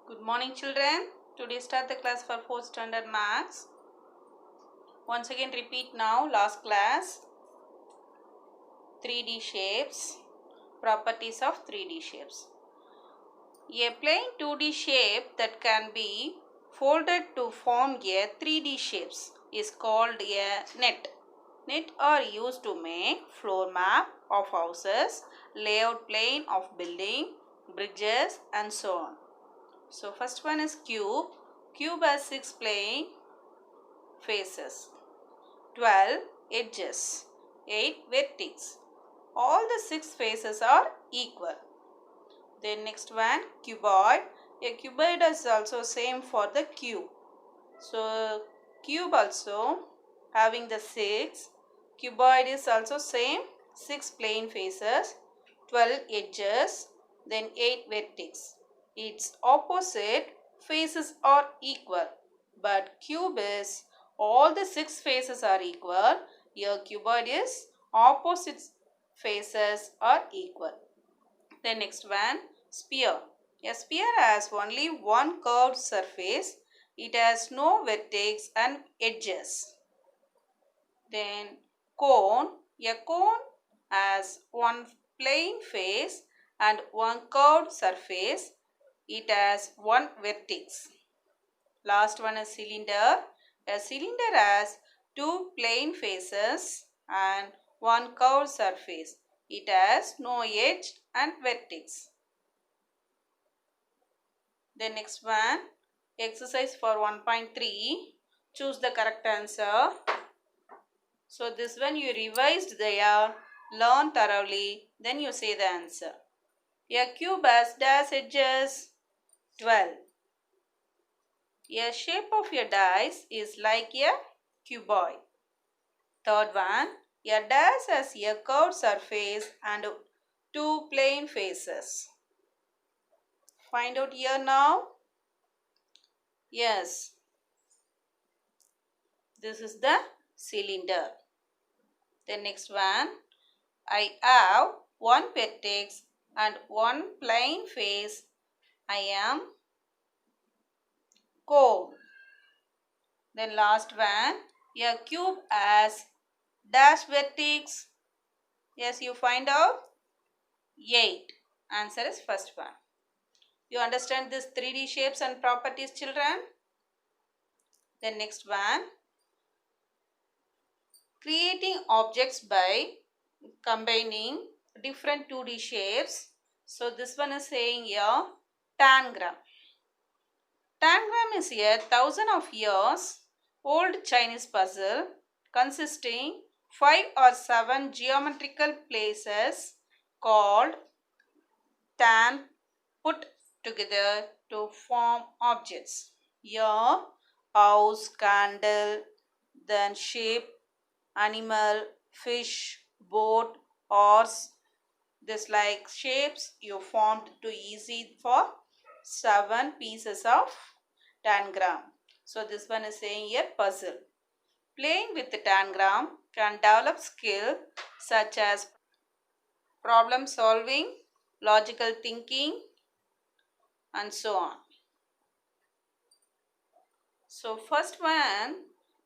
Good morning, children. Today start the class for 4th standard maths. Once again repeat now last class. 3D shapes. Properties of 3D shapes. A plain 2D shape that can be folded to form a 3D shapes is called a net. Net are used to make floor map of houses, layout plane of building, bridges and so on. So first one is cube. Cube has 6 plane faces, 12 edges, 8 vertices. All the 6 faces are equal. Then next one, cuboid. A cuboid is also same for the cube. So cube also having the 6. Cuboid is also same, 6 plane faces, 12 edges, then 8 vertices. Its opposite faces are equal, but cube is all the 6 faces are equal. Here cuboid is opposite faces are equal. The next one, sphere. A sphere has only one curved surface. It has no vertex and edges. Then cone. A cone has one plain face and one curved surface. It has one vertex. Last one is cylinder. A cylinder has two plain faces and one curved surface. It has no edge and vertex. The next one, exercise for 1.3. Choose the correct answer. So this one you revised there, learn thoroughly, then you say the answer. A cube has dash edges, 12. A shape of a dice is like a cuboid. Third one, a dice has a curved surface and two plane faces. Find out here now. Yes, this is the cylinder. The next one, I have one vertex and one plane face. I am cone. Then last one, a cube has dash vertex. Yes, you find out 8. Answer is first one. You understand this 3D shapes and properties, children? The next one, creating objects by combining different 2D shapes. So this one is saying here tangram. Tangram is a 1000 of years old Chinese puzzle consisting 5 or 7 geometrical places called tan put together to form objects. Here, house, candle, then shape, animal, fish, boat, horse. This like shapes you formed to easy for 7 pieces of tangram. So this one is saying here puzzle. Playing with the tangram can develop skill such as problem solving, logical thinking and so on. So first one,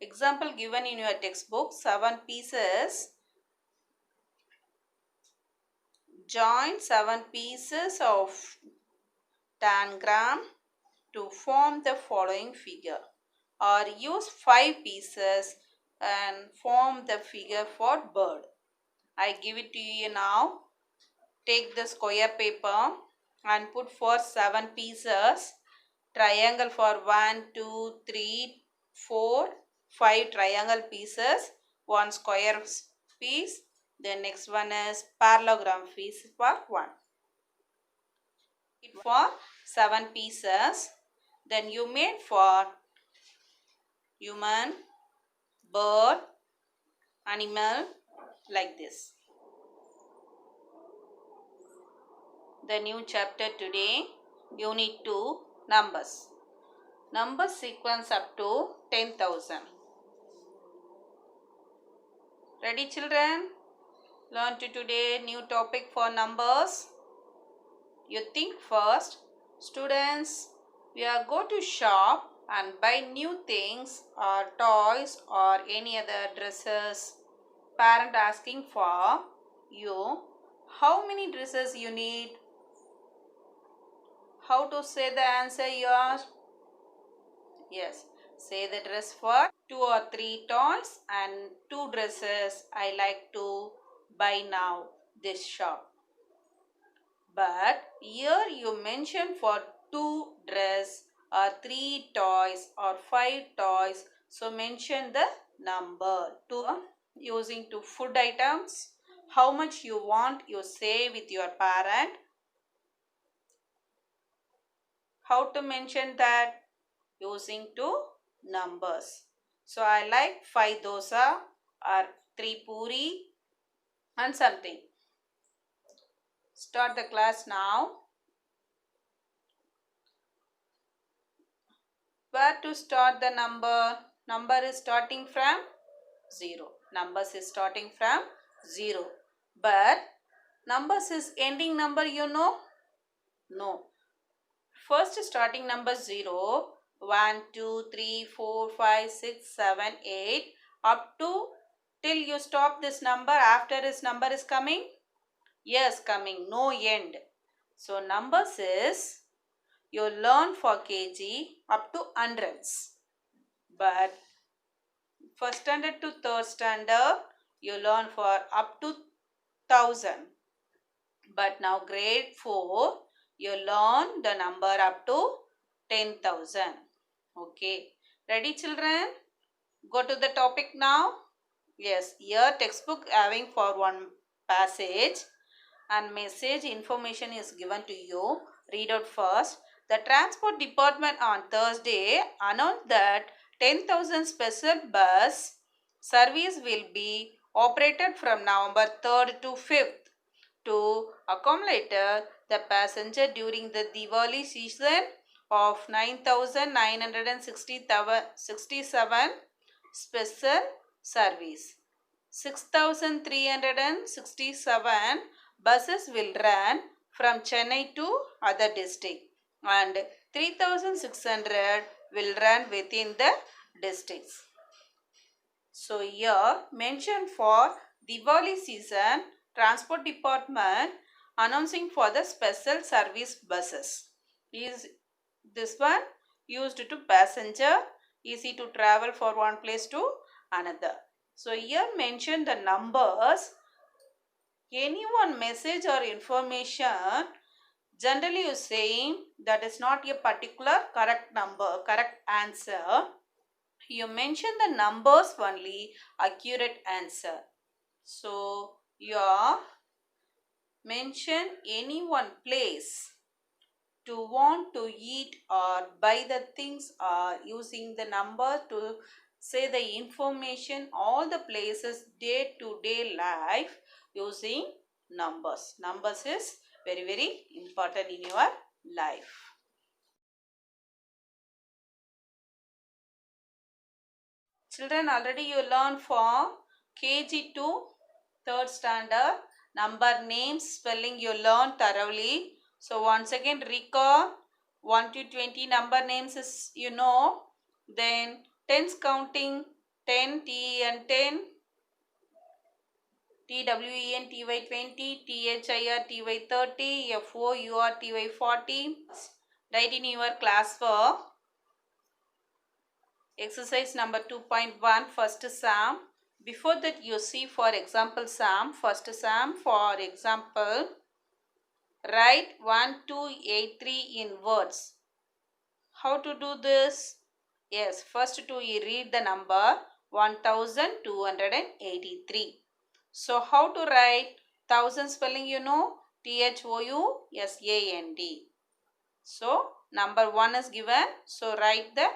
example given in your textbook, 7 pieces. Join 7 pieces of tangram to form the following figure, or use 5 pieces and form the figure for bird. I give it to you now. Take the square paper and put for 7 pieces. Triangle for 1, 2, 3, 4, 5 triangle pieces. 1 square piece. The next one is parallelogram piece for 1. For 7 pieces. Then you made for human, bird, animal like this. The new chapter today, Unit 2, Numbers. Number sequence up to 10,000. Ready, children? Learn to today new topic for numbers. You think first. Students, We are go to shop and buy new things or toys or any other dresses. Parent asking for you, how many dresses you need? How to say the answer yours? Yes, say the dress for 2 or 3 toys and 2 dresses. I like to buy now this shop. But here you mention for 2 dress or 3 toys or 5 toys. So mention the number. Using to food items. How much you want, you say with your parent. How to mention that? Using to numbers. So I like 5 dosa or 3 puri and something. Start the class now. Where to start the number? Number is starting from 0. Numbers is starting from 0. But numbers is ending number, you know? No. First starting number 0. 1, 2, 3, 4, 5, 6, 7, 8. Up to till you stop this number. After this number is coming? Yes, coming. No end. So numbers is you learn for kg up to hundreds. But first standard to third standard, you learn for up to 1000. But now grade 4, you learn the number up to 10,000. Okay. Ready children? Go to the topic now. Yes, here textbook having for one passage and message information is given to you. Read out first. The transport department on Thursday announced that 10,000 special bus service will be operated from November 3rd to 5th to accommodate the passenger during the Diwali season of 9,967 special service. 6,367 buses will run from Chennai to other district and 3,600 will run within the districts. So here mention for Diwali season, transport department announcing for the special service buses. Is this one used to passenger, easy to travel for one place to another. So here mention the numbers. Any one message or information, generally you saying that is not a particular correct number, correct answer. You mention the numbers only, accurate answer. So you mention any one place to want to eat or buy the things or using the number to say the information, all the places day to day life using numbers. Numbers is very, very important in your life. Children, already you learned for KG to 3rd standard. Number, names, spelling you learned thoroughly. So once again recall 1 to 20 number names is you know. Then tens counting 10, T and 10. TWEN TY 20, THIR TY 30, FOUR TY 40. Write in your class work. Exercise number 2.1, first sum. Before that you see for example sum. First sum, for example, write 1283 in words. How to do this? Yes, first to read the number 1283. So how to write 1000 spelling you know? THOUSAND. So number 1 is given. So write the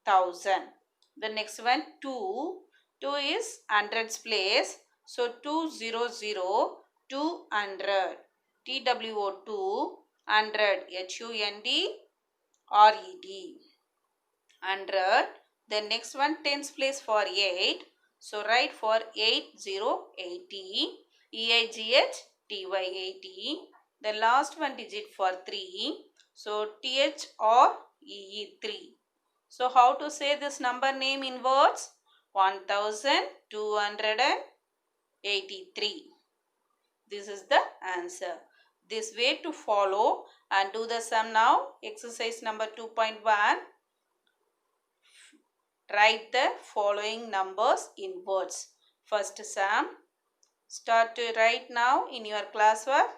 1000. The next one 2. 2 is hundreds place. So 200 200. TWO 100 HUND RED. 100. The next one tens place for 8. So write for 8080. EIGHTY 80. The last one digit for 3. So TH or 3. So how to say this number name in words? 1283. This is the answer. This way to follow and do the sum now. Exercise number 2.1. Write the following numbers in words. First sum. Start to write now in your classwork.